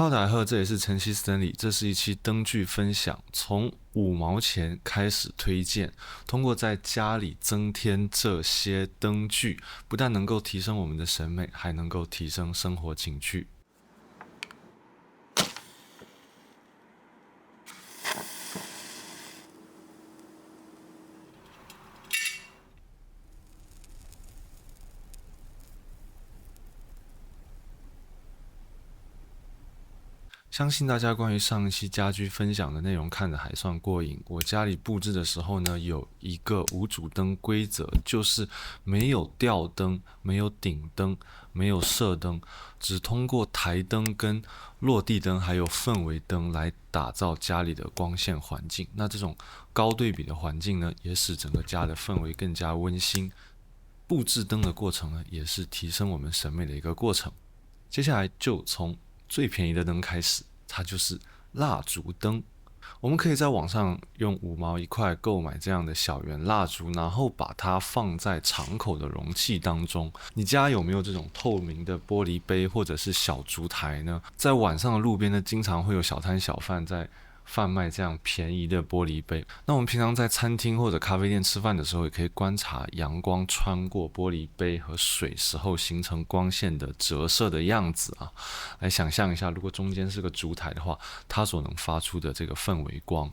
大家好，这里是晨曦 Stanley，这是一期灯具分享，从5毛钱开始推荐，通过在家里增添这些灯具，不但能够提升我们的审美，还能够提升生活情趣。相信大家关于上一期家居分享的内容看得还算过瘾。我家里布置的时候呢，有一个无主灯规则，就是没有吊灯、没有顶灯、没有射灯，只通过台灯跟落地灯还有氛围灯来打造家里的光线环境。那这种高对比的环境呢，也使整个家的氛围更加温馨。布置灯的过程呢，也是提升我们审美的一个过程。接下来就从最便宜的灯开始，它就是蜡烛灯。我们可以在网上用5毛1块购买这样的小圆蜡烛，然后把它放在敞口的容器当中。你家有没有这种透明的玻璃杯或者是小烛台呢？在晚上的路边呢，经常会有小摊小贩在贩卖这样便宜的玻璃杯。那我们平常在餐厅或者咖啡店吃饭的时候，也可以观察阳光穿过玻璃杯和水时候形成光线的折射的样子啊，来想象一下，如果中间是个烛台的话，它所能发出的这个氛围光。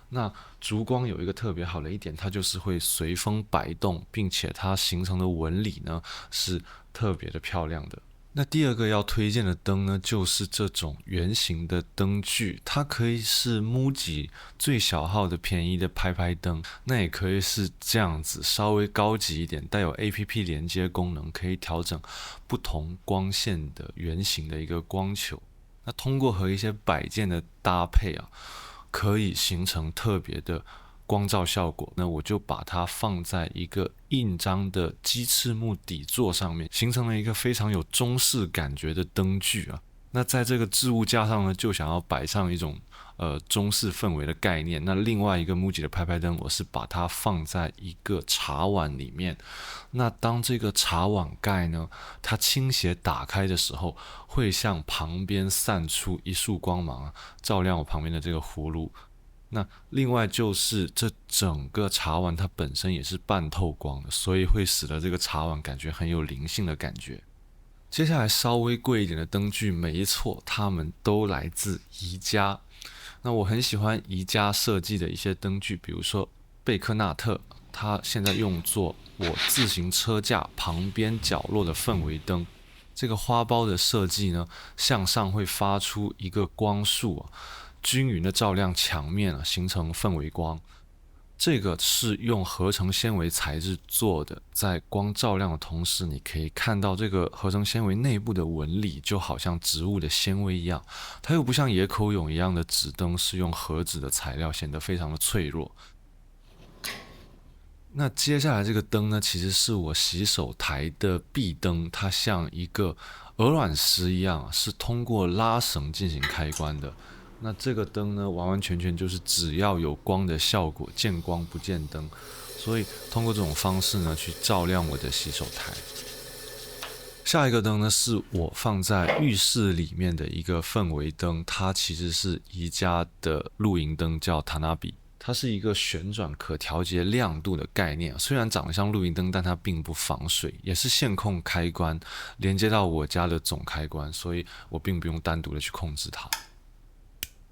那烛光有一个特别好的一点，它就是会随风摆动，并且它形成的纹理呢是特别的漂亮的。那第二个要推荐的灯呢，就是这种圆形的灯具，它可以是 MUJI 最小号的便宜的拍拍灯，那也可以是这样子稍微高级一点，带有 APP 连接功能，可以调整不同光线的圆形的一个光球。那通过和一些摆件的搭配啊，可以形成特别的光照效果，那我就把它放在一个印章的鸡翅木底座上面，形成了一个非常有中式感觉的灯具啊。那在这个置物架上呢，就想要摆上一种中式氛围的概念。那另外一个 MUJI 的拍拍灯，我是把它放在一个茶碗里面。那当这个茶碗盖呢，它倾斜打开的时候，会向旁边散出一束光芒，照亮我旁边的这个葫芦。那另外就是这整个茶碗它本身也是半透光的，所以会使得这个茶碗感觉很有灵性的感觉。接下来稍微贵一点的灯具，没错，它们都来自宜家。那我很喜欢宜家设计的一些灯具，比如说贝克纳特，它现在用作我自行车架旁边角落的氛围灯。这个花苞的设计呢，向上会发出一个光束啊，均匀的照亮墙面啊，形成氛围光。这个是用合成纤维材质做的，在光照亮的同时，你可以看到这个合成纤维内部的纹理，就好像植物的纤维一样。它又不像野口勇一样的纸灯是用和纸的材料，显得非常的脆弱。那接下来这个灯呢，其实是我洗手台的壁灯，它像一个鹅卵石一样，是通过拉绳进行开关的。那这个灯呢，完完全全就是只要有光的效果，见光不见灯，所以通过这种方式呢，去照亮我的洗手台。下一个灯呢，是我放在浴室里面的一个氛围灯，它其实是宜家的露营灯，叫塔纳比。它是一个旋转可调节亮度的概念，虽然长得像露营灯，但它并不防水，也是线控开关，连接到我家的总开关，所以我并不用单独的去控制它。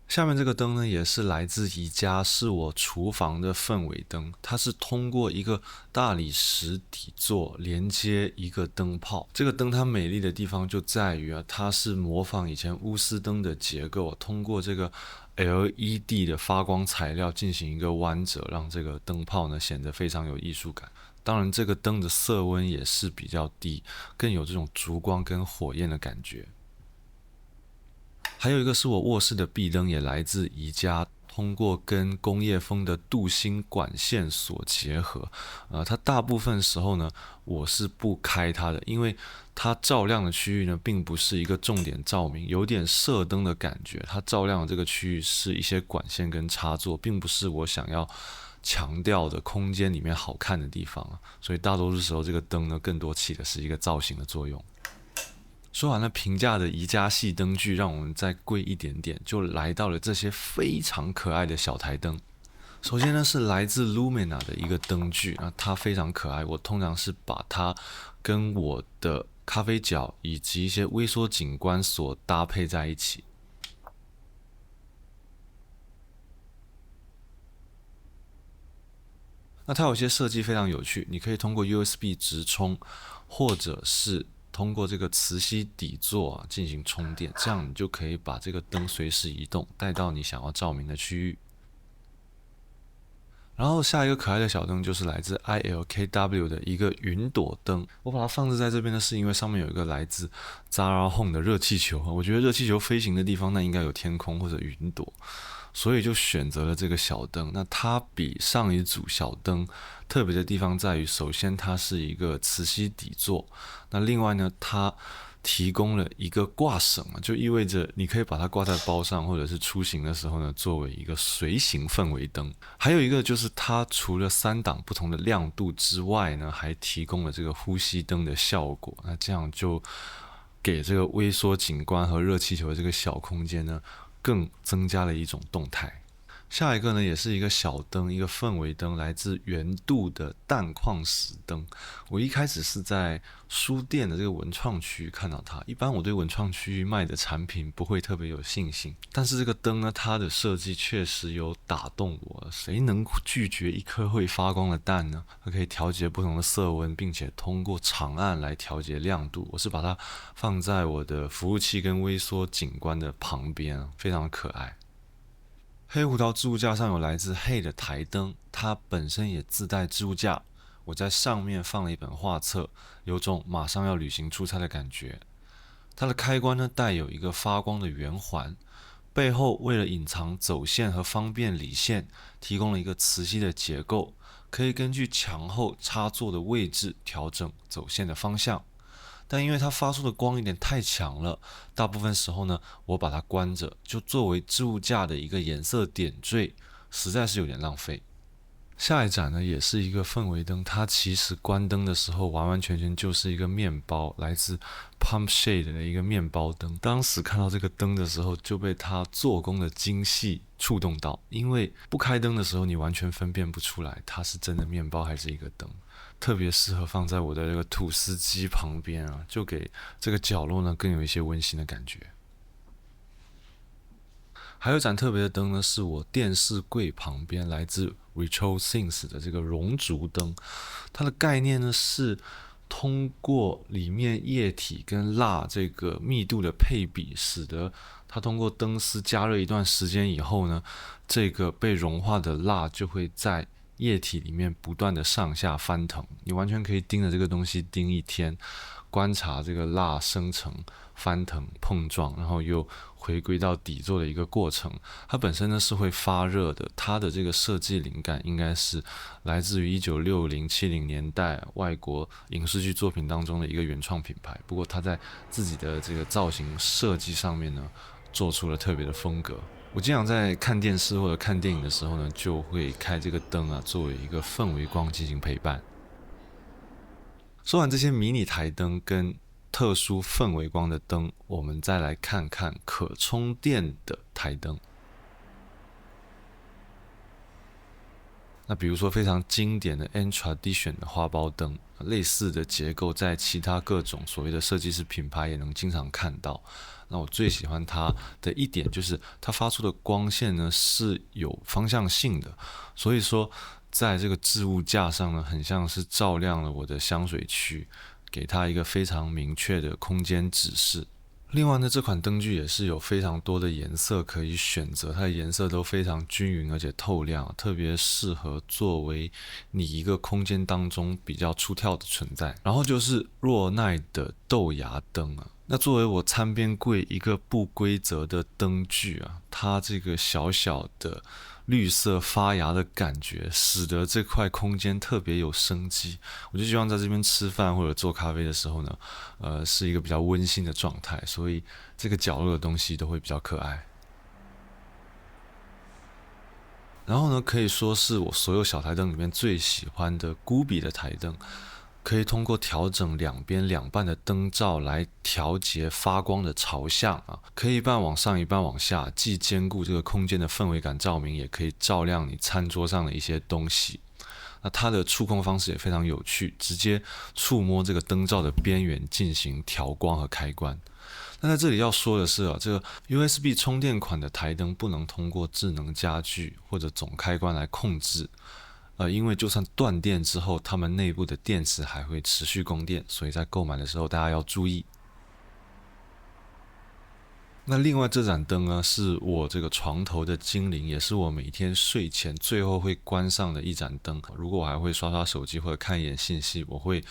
下面这个灯呢，也是来自宜家，是我厨房的氛围灯。它是通过一个大理石底座连接一个灯泡。这个灯它美丽的地方就在于啊，它是模仿以前钨丝灯的结构，通过这个 LED 的发光材料进行一个弯折，让这个灯泡呢显得非常有艺术感。当然，这个灯的色温也是比较低，更有这种烛光跟火焰的感觉。还有一个是我卧室的壁灯，也来自宜家，通过跟工业风的镀锌管线所结合。它大部分时候呢，我是不开它的，因为它照亮的区域呢，并不是一个重点照明，有点射灯的感觉。它照亮的这个区域是一些管线跟插座，并不是我想要强调的空间里面好看的地方，所以大多数时候这个灯呢，更多起的是一个造型的作用。说完了平价的宜家系灯具，让我们再贵一点点，就来到了这些非常可爱的小台灯。首先呢是来自 Lumina 的一个灯具，它非常可爱。我通常是把它跟我的咖啡角以及一些微缩景观所搭配在一起。那它有些设计非常有趣，你可以通过 USB 直充，或者是通过这个磁吸底座进行充电，这样你就可以把这个灯随时移动，带到你想要照明的区域。然后下一个可爱的小灯就是来自 ILKW 的一个云朵灯，我把它放置在这边呢，是因为上面有一个来自 Zara Home 的热气球，我觉得热气球飞行的地方那应该有天空或者云朵，所以就选择了这个小灯。那它比上一组小灯特别的地方在于，首先它是一个磁吸底座，那另外呢，它提供了一个挂绳，就意味着你可以把它挂在包上，或者是出行的时候呢，作为一个随行氛围灯。还有一个就是它除了3档不同的亮度之外呢，还提供了这个呼吸灯的效果。那这样就给这个微缩景观和热气球的这个小空间呢，更增加了一种动态。下一个呢，也是一个小灯，一个氛围灯，来自原度的淡矿石灯。我一开始是在书店的这个文创区看到它，一般我对文创区域卖的产品不会特别有信心，但是这个灯呢，它的设计确实有打动我。谁能拒绝一颗会发光的蛋呢？它可以调节不同的色温，并且通过长按来调节亮度。我是把它放在我的服务器跟微缩景观的旁边，非常可爱。黑胡桃置物架上有来自 Hey 的台灯，它本身也自带置物架。我在上面放了一本画册，有种马上要旅行出差的感觉。它的开关呢带有一个发光的圆环，背后为了隐藏走线和方便理线，提供了一个磁吸的结构，可以根据墙后插座的位置调整走线的方向。但因为它发出的光有点太强了，大部分时候呢，我把它关着，就作为置物架的一个颜色点缀，实在是有点浪费。下一盏呢，也是一个氛围灯，它其实关灯的时候完完全全就是一个面包，来自 Pump Shade 的一个面包灯。当时看到这个灯的时候，就被它做工的精细触动到，因为不开灯的时候，你完全分辨不出来它是真的面包还是一个灯。特别适合放在我的这个吐司机旁边啊，就给这个角落呢更有一些温馨的感觉。还有一盏特别的灯呢，是我电视柜旁边来自 Ritual Things 的这个熔烛灯。它的概念呢是通过里面液体跟蜡这个密度的配比，使得它通过灯丝加热一段时间以后呢，这个被融化的蜡就会在液体里面不断的上下翻腾，你完全可以盯着这个东西盯一天，观察这个蜡生成、翻腾、碰撞，然后又回归到底座的一个过程。它本身呢是会发热的，它的这个设计灵感应该是来自于1960、70年代外国影视剧作品当中的一个原创品牌。不过它在自己的这个造型设计上面呢，做出了特别的风格。我经常在看电视或者看电影的时候呢，就会开这个灯啊，作为一个氛围光进行陪伴。说完这些迷你台灯跟特殊氛围光的灯，我们再来看看可充电的台灯。那比如说非常经典的 N-Tradition 的花苞灯，类似的结构在其他各种所谓的设计师品牌也能经常看到。那我最喜欢它的一点就是它发出的光线呢是有方向性的，所以说在这个置物架上呢，很像是照亮了我的香水区，给它一个非常明确的空间指示。另外呢，这款灯具也是有非常多的颜色可以选择，它的颜色都非常均匀而且透亮，特别适合作为你一个空间当中比较出挑的存在。然后就是若奈的豆芽灯啊，那作为我餐边柜一个不规则的灯具啊，它这个小小的绿色发芽的感觉，使得这块空间特别有生机。我就希望在这边吃饭或者做咖啡的时候呢，是一个比较温馨的状态，所以这个角落的东西都会比较可爱。然后呢，可以说是我所有小台灯里面最喜欢的 Gubi 的台灯。可以通过调整两边两半的灯罩来调节发光的朝向啊，可以一半往上一半往下，既兼顾这个空间的氛围感照明，也可以照亮你餐桌上的一些东西。那它的触控方式也非常有趣，直接触摸这个灯罩的边缘进行调光和开关。那在这里要说的是这个 USB 充电款的台灯不能通过智能家具或者总开关来控制。因为就算断电之后，它们内部的电池还会持续供电，所以在购买的时候大家要注意。那另外这盏灯呢，是我这个床头的精灵，也是我每天睡前最后会关上的一盏灯。如果我还会刷刷手机或者看一眼信息，我会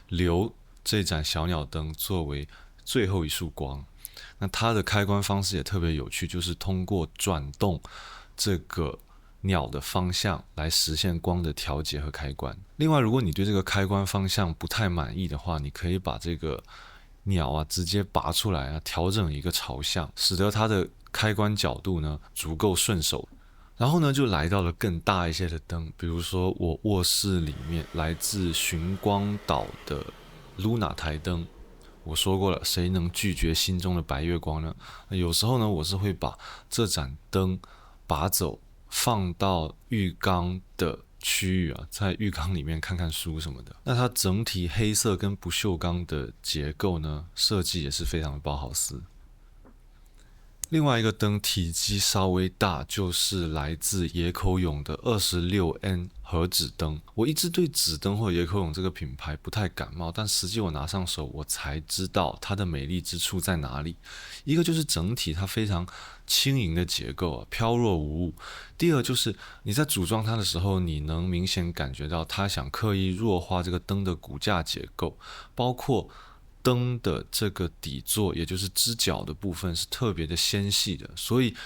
留这盏小鸟灯作为最后一束光。那它的开关方式也特别有趣，就是通过转动这个鸟的方向来实现光的调节和开关。另外，如果你对这个开关方向不太满意的话，你可以把这个鸟直接拔出来调整一个朝向，使得它的开关角度呢足够顺手。然后呢，就来到了更大一些的灯，比如说我卧室里面来自寻光岛的 Luna 台灯。我说过了，谁能拒绝心中的白月光呢？有时候呢，我是会把这盏灯拔走，放到浴缸的区域在浴缸里面看看书什么的。那它整体黑色跟不锈钢的结构呢，设计也是非常的包豪斯。另外一个灯体积稍微大，就是来自野口勇的 26N 和纸灯。我一直对纸灯或者野口勇这个品牌不太感冒，但实际我拿上手，我才知道它的美丽之处在哪里。一个就是整体它非常轻盈的结构飘若无物。第二就是你在组装它的时候，你能明显感觉到它想刻意弱化这个灯的骨架结构，包括灯的这个底座，也就是支脚的部分是特别的纤细的，所以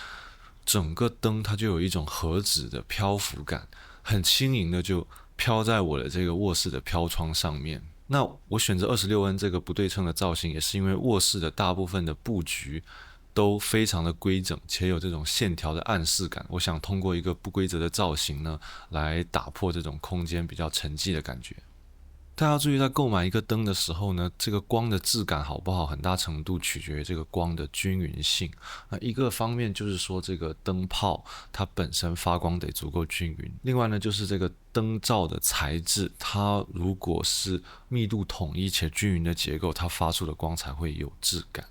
整个灯它就有一种和纸的漂浮感，很轻盈的就飘在我的这个卧室的飘窗上面。那我选择26N 这个不对称的造型，也是因为卧室的大部分的布局都非常的规整，且有这种线条的暗示感。我想通过一个不规则的造型呢，来打破这种空间比较沉寂的感觉。大家要注意，在购买一个灯的时候呢，这个光的质感好不好，很大程度取决于这个光的均匀性。一个方面就是说，这个灯泡它本身发光得足够均匀。另外呢，就是这个灯罩的材质，它如果是密度统一且均匀的结构，它发出的光才会有质感。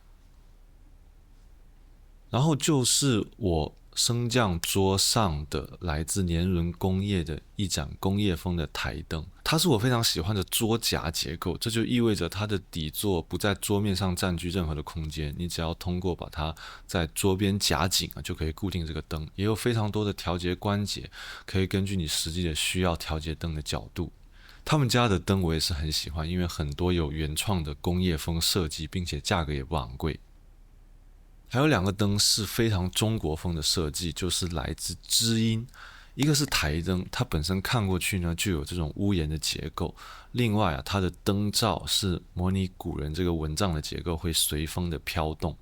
然后就是我升降桌上的来自年轮工业的一盏工业风的台灯，它是我非常喜欢的桌夹结构，这就意味着它的底座不在桌面上占据任何的空间，你只要通过把它在桌边夹紧就可以固定这个灯，也有非常多的调节关节，可以根据你实际的需要调节灯的角度。他们家的灯我也是很喜欢，因为很多有原创的工业风设计，并且价格也不昂贵。还有两个灯是非常中国风的设计，就是来自知音。一个是台灯，它本身看过去呢就有这种屋檐的结构，另外它的灯罩是模拟古人这个蚊帐的结构，会随风的飘动。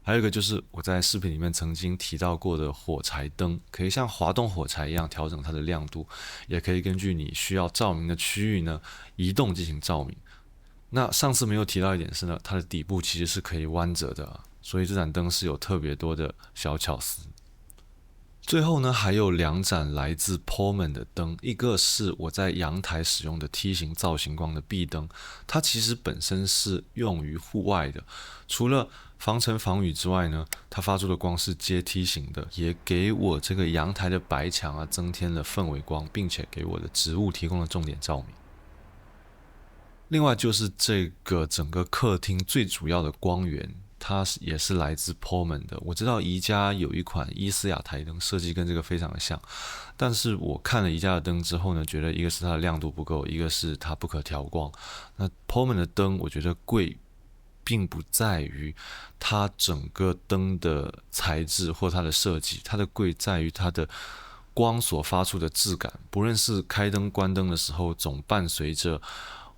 还有一个就是我在视频里面曾经提到过的火柴灯，可以像滑动火柴一样调整它的亮度，也可以根据你需要照明的区域呢移动进行照明。那上次没有提到一点是呢，它的底部其实是可以弯折的所以这盏灯是有特别多的小巧思。最后呢，还有两盏来自 Pullman 的灯，一个是我在阳台使用的梯形造型光的壁灯，它其实本身是用于户外的，除了防尘防雨之外呢，它发出的光是阶梯型的，也给我这个阳台的白墙增添了氛围光，并且给我的植物提供了重点照明。另外就是这个整个客厅最主要的光源，它也是来自 Pullman 的。我知道宜家有一款伊斯雅台灯，设计跟这个非常的像，但是我看了宜家的灯之后呢，觉得一个是它的亮度不够，一个是它不可调光。那 Pullman 的灯我觉得贵并不在于它整个灯的材质或它的设计，它的贵在于它的光所发出的质感，不论是开灯关灯的时候总伴随着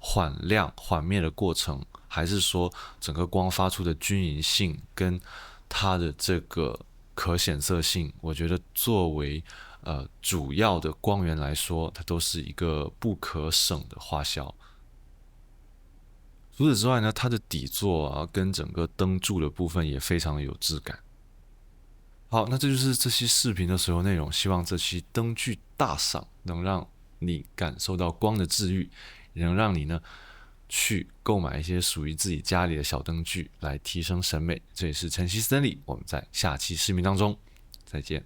缓亮缓灭的过程，还是说整个光发出的均匀性跟它的这个可显色性，我觉得作为主要的光源来说，它都是一个不可省的花销。除此之外呢，它的底座啊跟整个灯柱的部分也非常的有质感。好，那这就是这期视频的所有内容。希望这期灯具大赏能让你感受到光的治愈，也能让你呢去购买一些属于自己家里的小灯具来提升审美。这里是晨曦 Stanley，我们在下期视频当中再见。